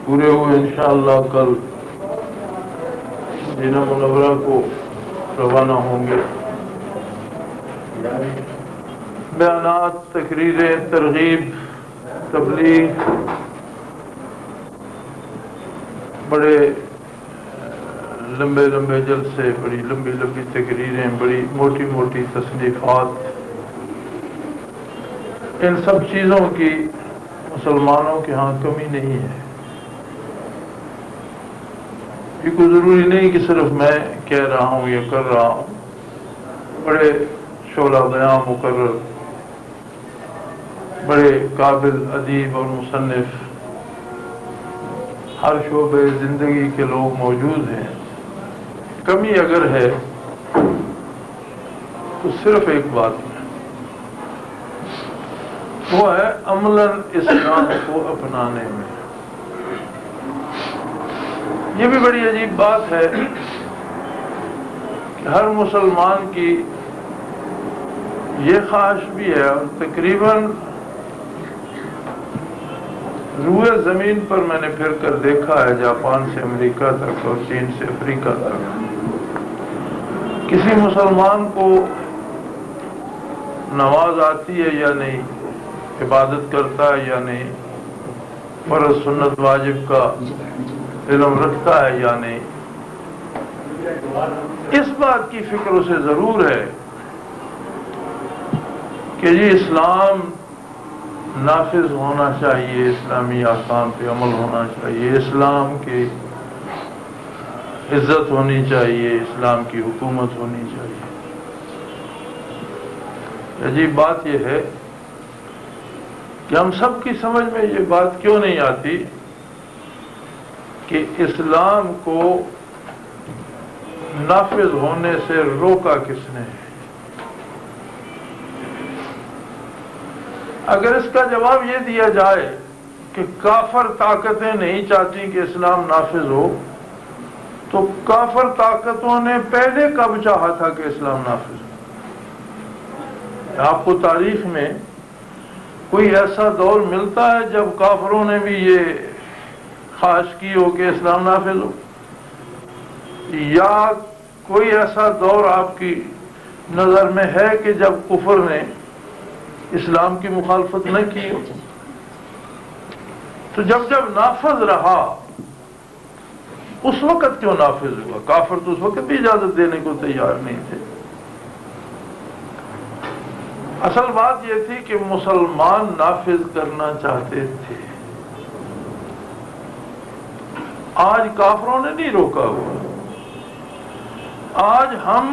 پورے ہوئے انشاءاللہ کل مدینہ منورہ کو روانہ ہوں گے۔ بیانات، تقریریں، ترغیب، تبلیغ، بڑے لمبے لمبے جلسے، بڑی لمبی لمبی تقریریں، بڑی موٹی موٹی تصنیفات، ان سب چیزوں کی مسلمانوں کے ہاں کمی نہیں ہے۔ یہ کوئی ضروری نہیں کہ صرف میں کہہ رہا ہوں یا کر رہا ہوں، بڑے شعلہ بیان مقرر، بڑے قابل ادیب اور مصنف، ہر شعبے زندگی کے لوگ موجود ہیں۔ کمی اگر ہے تو صرف ایک بات ہے، وہ ہے عملاً اسلام کو اپنانے میں۔ یہ بھی بڑی عجیب بات ہے کہ ہر مسلمان کی یہ خواہش بھی ہے، اور تقریباً روئے زمین پر میں نے پھر کر دیکھا ہے، جاپان سے امریکہ تک اور چین سے افریقہ تک، کسی مسلمان کو نماز آتی ہے یا نہیں، عبادت کرتا ہے یا نہیں، فرض سنت واجب کا علم رکھتا ہے یا نہیں، اس بات کی فکر اسے ضرور ہے کہ یہ اسلام نافذ ہونا چاہیے، اسلامی احکام پہ عمل ہونا چاہیے، اسلام کی عزت ہونی چاہیے، اسلام کی حکومت ہونی چاہیے۔ عجیب بات یہ ہے کہ ہم سب کی سمجھ میں یہ بات کیوں نہیں آتی کہ اسلام کو نافذ ہونے سے روکا کس نے؟ اگر اس کا جواب یہ دیا جائے کہ کافر طاقتیں نہیں چاہتی کہ اسلام نافذ ہو، تو کافر طاقتوں نے پہلے کب چاہا تھا کہ اسلام نافذ ہو؟ آپ کو تاریخ میں کوئی ایسا دور ملتا ہے جب کافروں نے بھی یہ خواہش کی ہو کہ اسلام نافذ ہو؟ یا کوئی ایسا دور آپ کی نظر میں ہے کہ جب کفر نے اسلام کی مخالفت نہ کی ہو؟ تو جب جب نافذ رہا، اس وقت کیوں نافذ ہوا؟ کافر تو اس وقت بھی اجازت دینے کو تیار نہیں تھے۔ اصل بات یہ تھی کہ مسلمان نافذ کرنا چاہتے تھے۔ آج کافروں نے نہیں روکا ہوا، آج ہم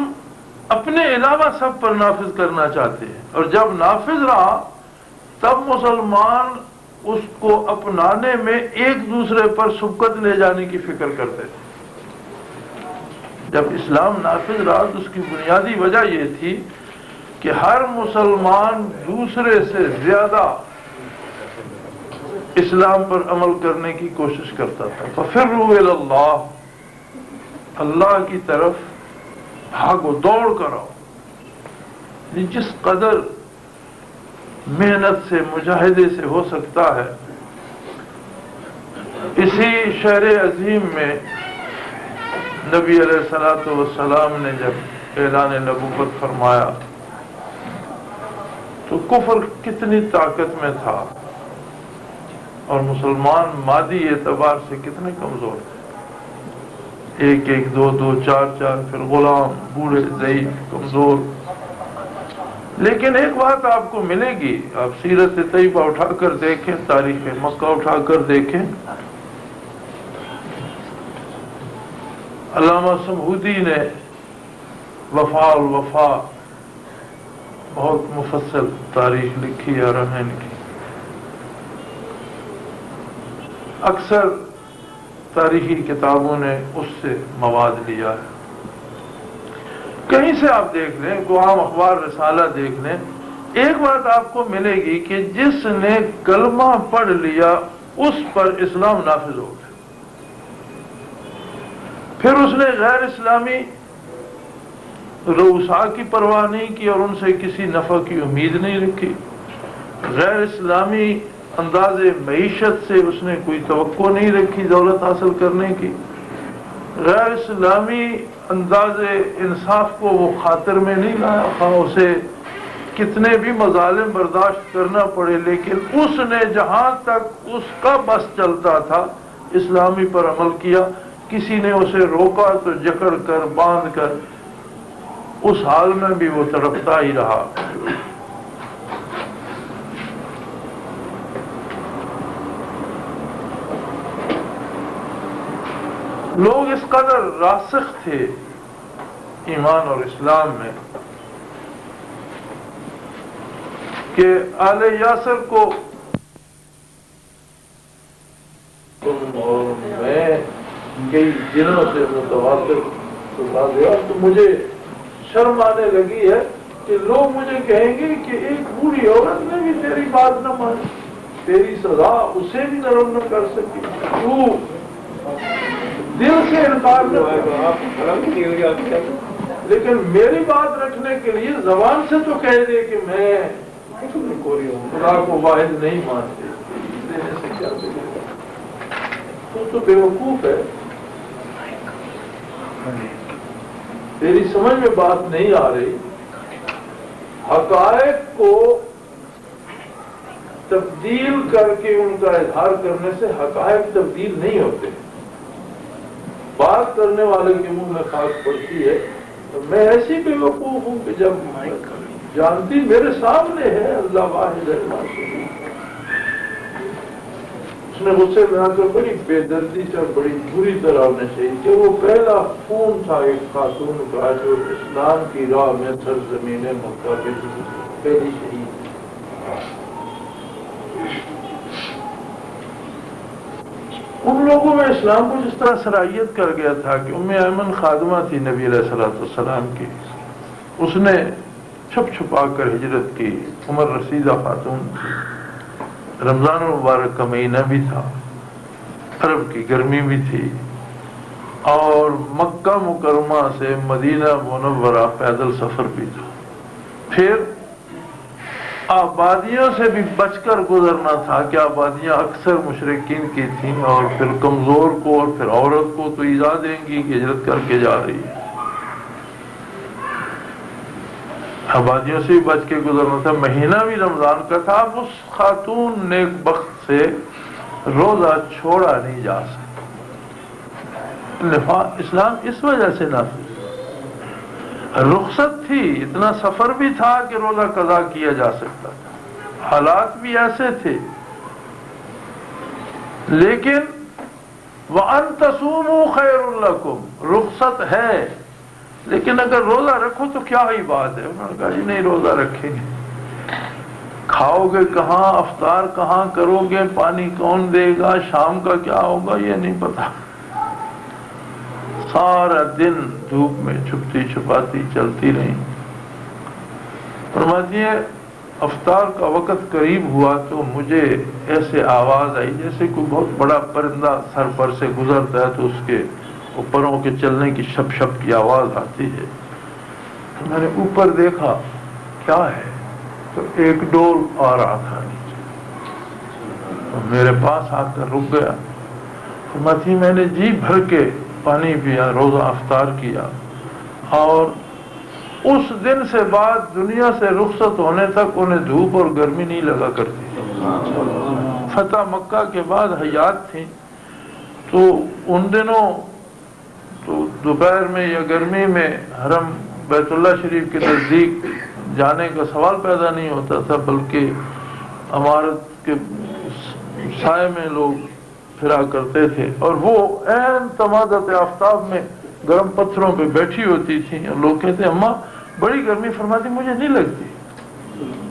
اپنے علاوہ سب پر نافذ کرنا چاہتے ہیں، اور جب نافذ رہا تب مسلمان اس کو اپنانے میں ایک دوسرے پر سبقت لے جانے کی فکر کرتے تھے۔ جب اسلام نافذ رہا تو اس کی بنیادی وجہ یہ تھی کہ ہر مسلمان دوسرے سے زیادہ اسلام پر عمل کرنے کی کوشش کرتا تھا۔ فَفِرُّوا إِلَى اللَّهِ، اللہ کی طرف بھاگو، دوڑ کرو۔ جس قدر محنت سے، مجاہدے سے ہو سکتا ہے، اسی شہر عظیم میں نبی علیہ الصلوۃ والسلام نے جب اعلان نبوت فرمایا تو کفر کتنی طاقت میں تھا اور مسلمان مادی اعتبار سے کتنے کمزور تھے، ایک ایک، دو دو، چار چار، پھر غلام، بوڑھے، ضعیف، کمزور۔ لیکن ایک بات آپ کو ملے گی، آپ سیرت طیبہ اٹھا کر دیکھیں، تاریخ مکہ اٹھا کر دیکھیں، علامہ سمہودی نے وفا الوفا بہت مفصل تاریخ لکھی ہے رہن کی۔ اکثر تاریخی کتابوں نے اس سے مواد لیا ہے۔ کہیں سے آپ دیکھ لیں، عام اخبار، رسالہ دیکھ لیں، ایک بات آپ کو ملے گی کہ جس نے کلمہ پڑھ لیا اس پر اسلام نافذ ہو گیا، پھر اس نے غیر اسلامی رؤساء کی پرواہ نہیں کی اور ان سے کسی نفع کی امید نہیں رکھی، غیر اسلامی انداز معیشت سے اس نے کوئی توقع نہیں رکھی دولت حاصل کرنے کی، غیر اسلامی انداز انصاف کو وہ خاطر میں نہیں لایا، خواہ اسے کتنے بھی مظالم برداشت کرنا پڑے، لیکن اس نے جہاں تک اس کا بس چلتا تھا اسلامی پر عمل کیا۔ کسی نے اسے روکا تو جکڑ کر باندھ کر اس حال میں بھی وہ تڑپتا ہی رہا۔ لوگ اس قدر راسخ تھے ایمان اور اسلام میں کہ آل یاسر کو اور میں کئی دنوں سے متواتر سنا دیا تو مجھے شرم آنے لگی ہے کہ لوگ مجھے کہیں گے کہ ایک بوڑھی عورت نے بھی تیری بات نہ مانی، تیری سزا اسے بھی نرم نہ کر سکی، تو دل سے انکار لیکن میری بات رکھنے کے لیے زبان سے تو کہہ دے کہ میں خدا کو واحد نہیں مانتے، دینے سے کیا ملے گا؟ تو بے وقوف ہے، تیری سمجھ میں بات نہیں آ رہی۔ حقائق کو تبدیل کر کے ان کا اظہار کرنے سے حقائق تبدیل نہیں ہوتے، بات کرنے والے کے منہ میں خاک پڑتی ہے۔ تو میں ایسی بے وقوف ہوں کہ جب جانتی میرے سامنے ہے اللہ واحد ہے، اس نے غصے میں آ کر بڑی بے دردی سے اور بڑی بری طرح نشید کہ وہ پہلا خون تھا ایک خاتون کا جو اسلام کی راہ میں سرزمین مکہ پہ پہلی شہید۔ ان لوگوں میں اسلام کو جس طرح سرائیت کر گیا تھا کہ ام ایمن خادمہ تھی نبی علیہ الصلوۃ والسلام کی، اس نے چھپ چھپا کر ہجرت کی، عمر رسیدہ خاتون تھی، رمضان المبارک کا مہینہ بھی تھا، عرب کی گرمی بھی تھی، اور مکہ مکرمہ سے مدینہ منورہ پیدل سفر بھی تھا، پھر آبادیوں سے بھی بچ کر گزرنا تھا کہ آبادیاں اکثر مشرکین کی تھیں، اور پھر کمزور کو اور پھر عورت کو تو ایذا دیں گی کہ ہجرت کر کے جا رہی ہے، آبادیوں سے بھی بچ کے گزرنا تھا، مہینہ بھی رمضان کا تھا۔ اب اس خاتون نیک بخت سے روزہ چھوڑا نہیں جا سکتا، اسلام اس وجہ سے نافذ، رخصت تھی، اتنا سفر بھی تھا کہ روزہ قضا کیا جا سکتا تھا، حالات بھی ایسے تھے، لیکن وَأَن تَصُومُوا خَيْرٌ لَكُمْ، رخصت ہے لیکن اگر روزہ رکھو تو کیا ہی بات ہے۔ انہوں نے کہا جی نہیں، روزہ رکھیں گے، کھاؤ گے کہاں، افطار کہاں کرو گے، پانی کون دے گا، شام کا کیا ہوگا یہ نہیں پتا، سارا دن دھوپ میں چھپتی چھپاتی چلتی رہی۔ فرماتی ہے افطار کا وقت قریب ہوا تو مجھے ایسے آواز آئی جیسے کوئی بہت بڑا پرندہ سر پر سے گزرتا ہے تو اس کے اوپروں کے چلنے کی شپ شپ کی آواز آتی ہے۔ تو میں نے اوپر دیکھا کیا ہے، تو ایک ڈول آ رہا تھا نیچے، تو میرے پاس آ کر رک گیا۔ فرماتی میں نے جی بھر کے پانی پیا، روزہ افطار کیا، اور اس دن سے بعد دنیا سے رخصت ہونے تک انہیں دھوپ اور گرمی نہیں لگا کرتی۔ فتح مکہ کے بعد حیات تھیں تو ان دنوں تو دوپہر میں یا گرمی میں حرم بیت اللہ شریف کے نزدیک جانے کا سوال پیدا نہیں ہوتا تھا، بلکہ عمارت کے سائے میں لوگ پھرا کرتے تھے، اور وہ عین تمادت آفتاب میں گرم پتھروں پہ بیٹھی ہوتی تھی، اور لوگ کہتے اماں بڑی گرمی، فرماتی مجھے نہیں لگتی،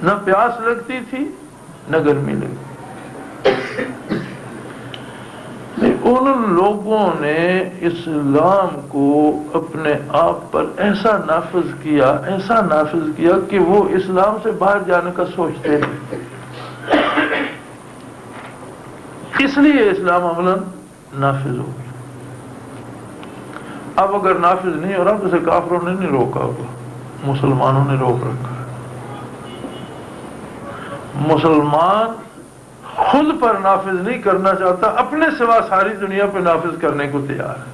نہ پیاس لگتی تھی نہ گرمی لگتی۔ ان لوگوں نے اسلام کو اپنے آپ پر ایسا نافذ کیا کہ وہ اسلام سے باہر جانے کا سوچتے نہیں، اس لیے اسلام عملاً نافذ ہو گیا۔ اب اگر نافذ نہیں ہو رہا تو اسے کافروں نے نہیں روکا ہوگا، مسلمانوں نے روک رکھا ہے۔ مسلمان خود پر نافذ نہیں کرنا چاہتا، اپنے سوا ساری دنیا پہ نافذ کرنے کو تیار ہے۔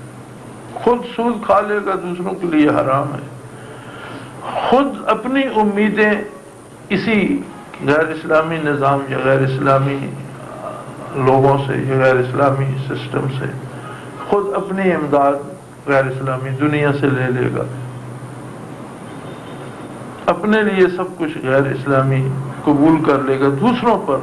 خود سود کھا لے گا، دوسروں کے لیے حرام ہے۔ خود اپنی امیدیں اسی غیر اسلامی نظام یا غیر اسلامی لوگوں سے یا غیر اسلامی سسٹم سے خود اپنی امداد غیر اسلامی دنیا سے لے لے گا، اپنے لیے سب کچھ غیر اسلامی قبول کر لے گا، دوسروں پر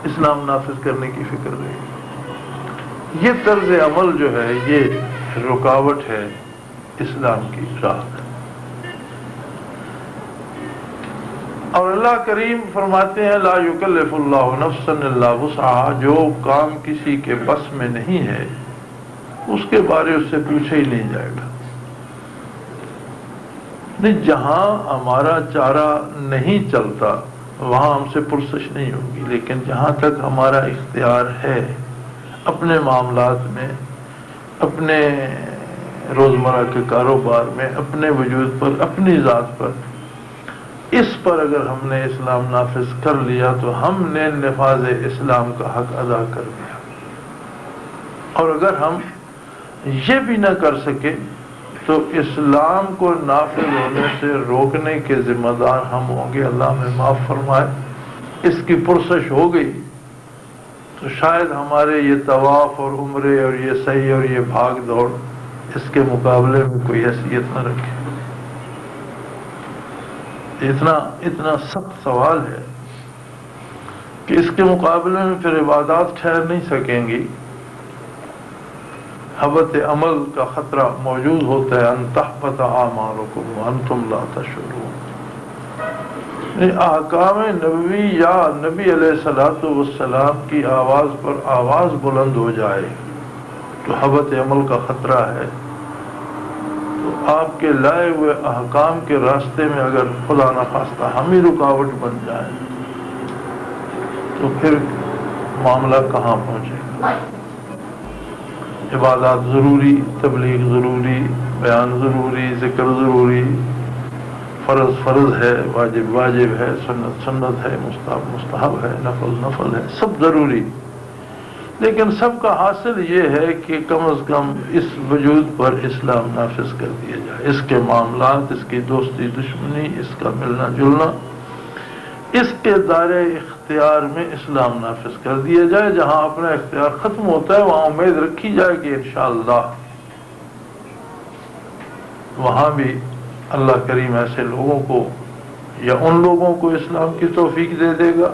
اسلام نافذ کرنے کی فکر رہے گی۔ یہ طرز عمل جو ہے یہ رکاوٹ ہے اسلام کی راہ میں۔ اور اللہ کریم فرماتے ہیں لا یکلف اللہ نفسا الا وسعها، جو کام کسی کے بس میں نہیں ہے اس کے بارے اس سے پوچھا ہی نہیں جائے گا۔ نہیں، جہاں ہمارا چارہ نہیں چلتا وہاں ہم سے پرسش نہیں ہوگی، لیکن جہاں تک ہمارا اختیار ہے اپنے معاملات میں، اپنے روزمرہ کے کاروبار میں، اپنے وجود پر، اپنی ذات پر، اس پر اگر ہم نے اسلام نافذ کر لیا تو ہم نے نفاذ اسلام کا حق ادا کر دیا۔ اور اگر ہم یہ بھی نہ کر سکے تو اسلام کو نافذ ہونے سے روکنے کے ذمہ دار ہم ہوں گے۔ اللہ ہمیں معاف فرمائے، اس کی پرسش ہو گئی تو شاید ہمارے یہ طواف اور عمرے اور یہ سعی اور یہ بھاگ دوڑ اس کے مقابلے میں کوئی حیثیت نہ رکھے۔ اتنا سخت سوال ہے کہ اس کے مقابلے میں پھر عبادات ٹھہر نہیں سکیں گی۔ حبط عمل کا خطرہ موجود ہوتا ہے، ان تحبط اعمالکم وانتم لا تشعرون۔ احکام نبوی یا نبی علیہ الصلوۃ والسلام کی آواز پر آواز بلند ہو جائے تو حبط عمل کا خطرہ ہے۔ تو آپ کے لائے ہوئے احکام کے راستے میں اگر خدا نخواستہ ہم ہی رکاوٹ بن جائیں تو پھر معاملہ کہاں پہنچے گا؟ عبادات ضروری، تبلیغ ضروری، بیان ضروری، ذکر ضروری، فرض فرض ہے، واجب واجب ہے، سنت سنت ہے، مستحب مستحب ہے، نفل نفل ہے، سب ضروری۔ لیکن سب کا حاصل یہ ہے کہ کم از کم اس وجود پر اسلام نافذ کر دیا جائے، اس کے معاملات، اس کی دوستی دشمنی، اس کا ملنا جلنا، اس کے دائرے اختیار میں اسلام نافذ کر دیا جائے۔ جہاں اپنا اختیار ختم ہوتا ہے وہاں امید رکھی جائے کہ انشاءاللہ وہاں بھی اللہ کریم ایسے لوگوں کو یا ان لوگوں کو اسلام کی توفیق دے دے گا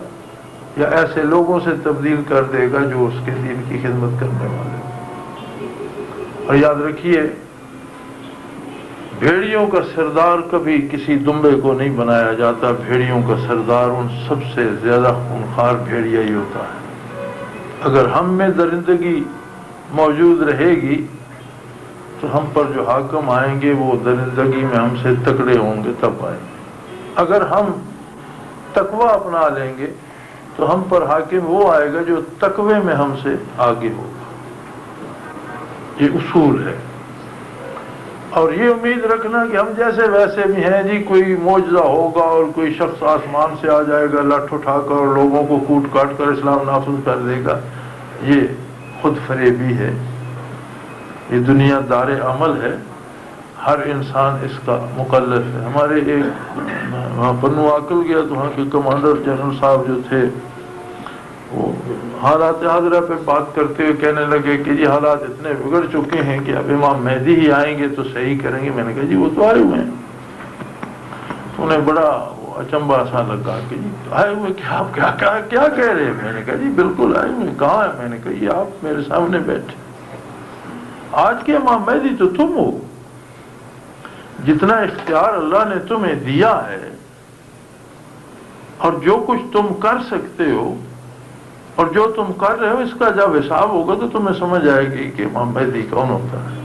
یا ایسے لوگوں سے تبدیل کر دے گا جو اس کے دین کی خدمت کرنے والے ہیں۔ اور یاد رکھیے، بھیڑیوں کا سردار کبھی کسی دمبے کو نہیں بنایا جاتا، بھیڑیوں کا سردار ان سب سے زیادہ خونخوار بھیڑیا ہی ہوتا ہے۔ اگر ہم میں درندگی موجود رہے گی تو ہم پر جو حاکم آئیں گے وہ درندگی میں ہم سے تکڑے ہوں گے تب آئیں گے۔ اگر ہم تقوی اپنا لیں گے تو ہم پر حاکم وہ آئے گا جو تقوی میں ہم سے آگے ہوگا۔ یہ اصول ہے۔ اور یہ امید رکھنا کہ ہم جیسے ویسے بھی ہیں جی، کوئی معجزہ ہوگا اور کوئی شخص آسمان سے آ جائے گا لٹھ اٹھا کر اور لوگوں کو کوٹ کاٹ کر اسلام نافذ کر دے گا، یہ خود فریبی ہے۔ یہ دنیا دار عمل ہے، ہر انسان اس کا مکلف ہے۔ ہمارے ایک وہاں پنو عقل گیا تو وہاں کے کمانڈر جنرل صاحب جو تھے وہ حالات حاضرہ پہ بات کرتے ہوئے کہنے لگے کہ یہ حالات اتنے بگڑ چکے ہیں کہ اب امام مہدی ہی آئیں گے تو صحیح کریں گے۔ میں نے کہا جی وہ تو آئے ہوئے ہیں۔ انہیں بڑا اچنبا سا لگا کہ جی آئے ہوئے کہ آپ کیا کہہ رہے ہیں؟ میں نے کہا جی بالکل آئے ہوئے۔ کہاں ہے؟ میں نے کہا یہ آپ میرے سامنے بیٹھے، آج کے امام مہدی تو تم ہو۔ جتنا اختیار اللہ نے تمہیں دیا ہے اور جو کچھ تم کر سکتے ہو اور جو تم کر رہے ہو، اس کا جب حساب ہوگا تو تمہیں سمجھ آئے گی کہ امام مہدی کون ہوتا ہے۔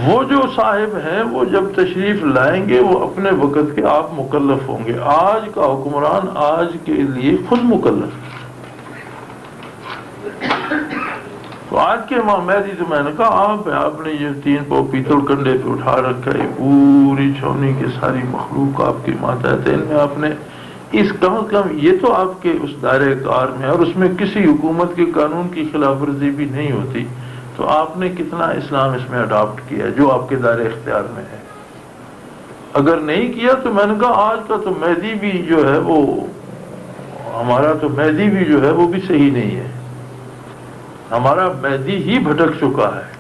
وہ جو صاحب ہیں وہ جب تشریف لائیں گے وہ اپنے وقت کے آپ مکلف ہوں گے۔ آج کا حکمران آج کے لیے خود مکلف ہے۔ تو آج کے امام مہدی تو میں نے کہا آپ نے یہ 3 پاؤ پیتل کنڈے پہ اٹھا رکھا ہے، پوری چھونی کی ساری مخلوق آپ کے ماتحت ہے، ان میں آپ نے اس کم از کم یہ تو آپ کے اس دائرۂ کار میں، اور اس میں کسی حکومت کے قانون کی خلاف ورزی بھی نہیں ہوتی، تو آپ نے کتنا اسلام اس میں اڈاپٹ کیا جو آپ کے دائرۂ اختیار میں ہے؟ اگر نہیں کیا تو میں نے کہا آج کا تو مہدی بھی جو ہے وہ ہمارا تو مہدی بھی جو ہے وہ بھی صحیح نہیں ہے، ہمارا مہدی ہی بھٹک چکا ہے۔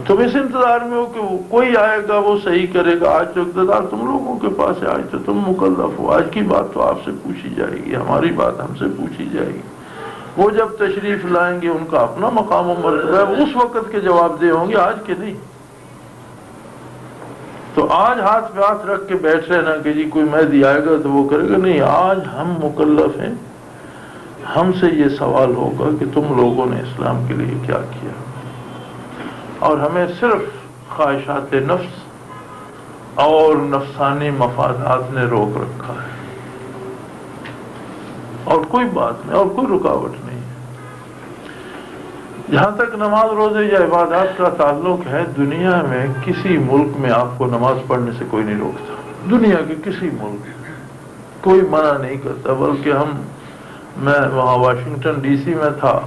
تم اس انتظار میں ہو کہ وہ کوئی آئے گا وہ صحیح کرے گا۔ آج تو اقتدار تم لوگوں کے پاس ہے، آج تو تم مکلف ہو، آج کی بات تو آپ سے پوچھی جائے گی، ہماری بات ہم سے پوچھی جائے گی۔ وہ جب تشریف لائیں گے ان کا اپنا مقام و مرتبہ ہے، اس وقت کے جواب دہ ہوں گے، آج کے نہیں۔ تو آج ہاتھ پہ ہاتھ رکھ کے بیٹھ رہے نا کہ جی کوئی مہدی آئے گا تو وہ کرے گا، نہیں، آج ہم مکلف ہیں، ہم سے یہ سوال ہوگا کہ تم لوگوں نے اسلام کے لیے کیا کیا، اور ہمیں صرف خواہشات نفس اور نفسانی مفادات نے روک رکھا ہے، اور کوئی بات نہیں، اور کوئی رکاوٹ نہیں ہے۔ جہاں تک نماز روزے یا عبادات کا تعلق ہے، دنیا میں کسی ملک میں آپ کو نماز پڑھنے سے کوئی نہیں روکتا، دنیا کے کسی ملک کوئی منع نہیں کرتا، بلکہ میں وہاں واشنگٹن ڈی سی میں تھا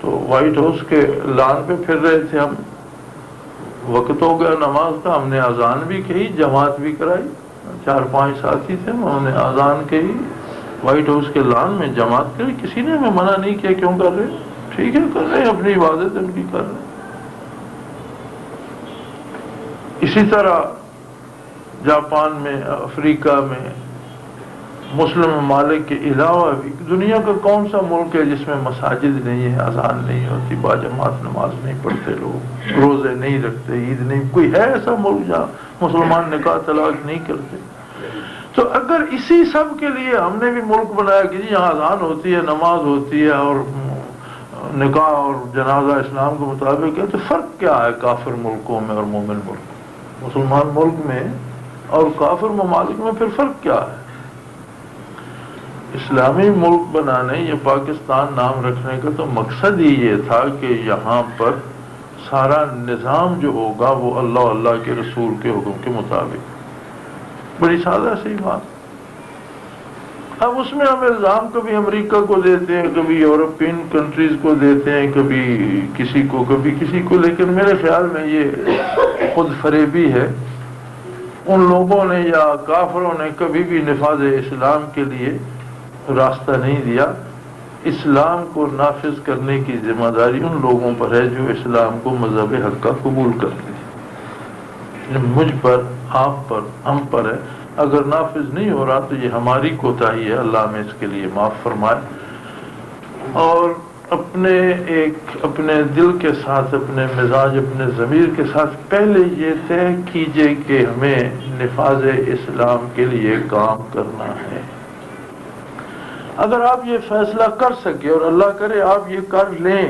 تو وائٹ ہاؤس کے لان پہ پھر رہے تھے ہم، وقت ہو گیا نماز کا، ہم نے اذان بھی کہی، جماعت بھی کرائی، 4-5 ساتھی تھے، انہوں نے اذان کہی، وائٹ ہاؤس کے لان میں جماعت کری، کسی نے ہمیں منع نہیں کیا کیوں کر رہے، ٹھیک ہے کر رہے ہیں، اپنی عبادت ان کی کر رہے ہیں۔ اسی طرح جاپان میں، افریقہ میں، مسلم ممالک کے علاوہ بھی دنیا کا کون سا ملک ہے جس میں مساجد نہیں ہے، اذان نہیں ہوتی، باجماعت نماز نہیں پڑھتے لوگ، روزے نہیں رکھتے، عید نہیں، کوئی ہے ایسا ملک جہاں مسلمان نکاح طلاق نہیں کرتے؟ تو اگر اسی سب کے لیے ہم نے بھی ملک بنایا کہ جی یہاں اذان ہوتی ہے، نماز ہوتی ہے اور نکاح اور جنازہ اسلام کے مطابق ہے، تو فرق کیا ہے کافر ملکوں میں اور مومن ملک، مسلمان ملک میں اور کافر ممالک میں پھر فرق کیا ہے؟ اسلامی ملک بنانے یا پاکستان نام رکھنے کا تو مقصد ہی یہ تھا کہ یہاں پر سارا نظام جو ہوگا وہ اللہ اللہ کے رسول کے حکم کے مطابق، بڑی سادہ سی بات۔ اب اس میں ہم الزام کبھی امریکہ کو دیتے ہیں، کبھی یورپین کنٹریز کو دیتے ہیں، کبھی کسی کو، لیکن میرے خیال میں یہ خود فریبی ہے۔ ان لوگوں نے یا کافروں نے کبھی بھی نفاذ اسلام کے لیے راستہ نہیں دیا۔ اسلام کو نافذ کرنے کی ذمہ داری ان لوگوں پر ہے جو اسلام کو مذہب حق کا قبول کرتے ہیں، مجھ پر، آپ پر، ہم پر ہے۔ اگر نافذ نہیں ہو رہا تو یہ ہماری کوتاہی ہے، اللہ ہمیں اس کے لیے معاف فرمائے۔ اور اپنے دل کے ساتھ، اپنے مزاج، اپنے ضمیر کے ساتھ پہلے یہ طے کیجئے کہ ہمیں نفاذ اسلام کے لیے کام کرنا ہے۔ اگر آپ یہ فیصلہ کر سکے اور اللہ کرے آپ یہ کر لیں،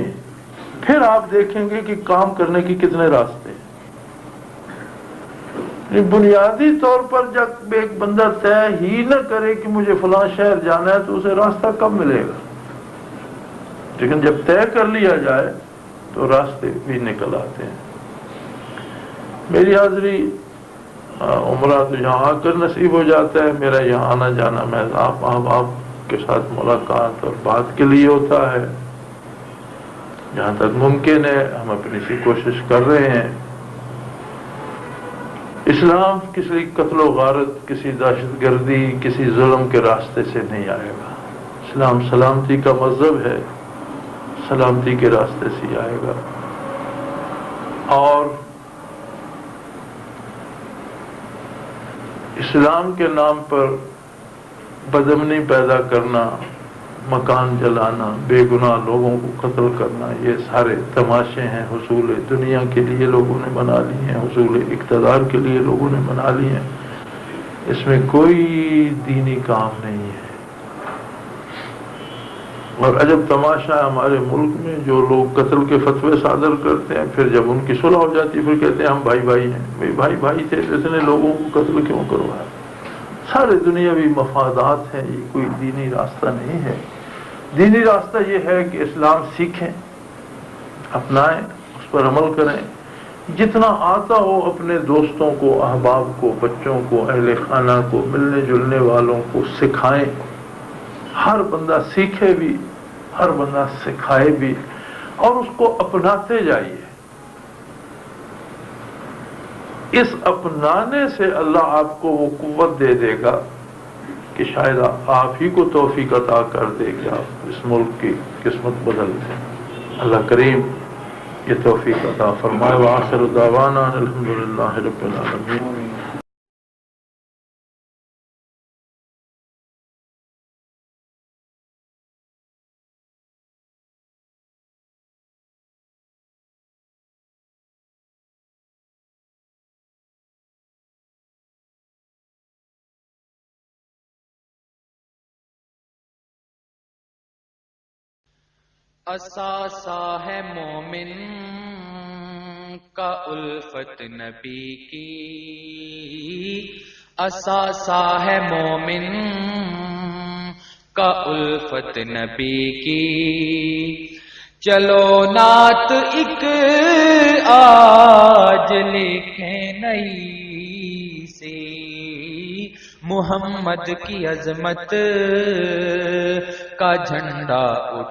پھر آپ دیکھیں گے کہ کام کرنے کی کتنے راستے ہیں۔ بنیادی طور پر جب ایک بندہ طے ہی نہ کرے کہ مجھے فلاں شہر جانا ہے تو اسے راستہ کب ملے گا؟ لیکن جب طے کر لیا جائے تو راستے بھی نکل آتے ہیں۔ میری حاضری عمرہ تو یہاں آ کر نصیب ہو جاتا ہے، میرا یہاں آنا جانا میں آپ کے ساتھ ملاقات اور بات کے لیے ہوتا ہے، جہاں تک ممکن ہے ہم اپنی سی کوشش کر رہے ہیں۔ اسلام کسی قتل و غارت، کسی دہشت گردی، کسی ظلم کے راستے سے نہیں آئے گا۔ اسلام سلامتی کا مذہب ہے، سلامتی کے راستے سے ہی آئے گا۔ اور اسلام کے نام پر بدامنی پیدا کرنا، مکان جلانا، بے گناہ لوگوں کو قتل کرنا، یہ سارے تماشے ہیں، حصول دنیا کے لیے لوگوں نے بنا لی ہیں، حصول اقتدار کے لیے لوگوں نے بنا لی ہیں۔ اس میں کوئی دینی کام نہیں ہے۔ اور عجب تماشا ہے ہمارے ملک میں، جو لوگ قتل کے فتوے صادر کرتے ہیں، پھر جب ان کی صلح ہو جاتی ہے پھر کہتے ہیں ہم بھائی بھائی ہیں۔ بھائی تھے تو اس نے لوگوں کو قتل کیوں کروایا؟ سارے دنیاوی مفادات ہیں، یہ کوئی دینی راستہ نہیں ہے۔ دینی راستہ یہ ہے کہ اسلام سیکھیں، اپنائیں، اس پر عمل کریں، جتنا آتا ہو اپنے دوستوں کو، احباب کو، بچوں کو، اہل خانہ کو، ملنے جلنے والوں کو سکھائیں. ہر بندہ سیکھے بھی، ہر بندہ سکھائے بھی، اور اس کو اپناتے جائیے. اس اپنانے سے اللہ آپ کو وہ قوت دے دے گا کہ شاید آپ ہی کو توفیق عطا کر دے کہ آپ اس ملک کی قسمت بدل دیں. اللہ کریم یہ توفیق عطا فرمائے. وآخر دعوانا الحمدللہ رب العالمین. اثاثہ ہے مومن کا الفت نبی کی، اثاثہ ہے مومن کا الفت نبی کی. چلو نعت ایک آج لکھیں نئی سی، محمد کی عظمت کا جھنڈا اٹھ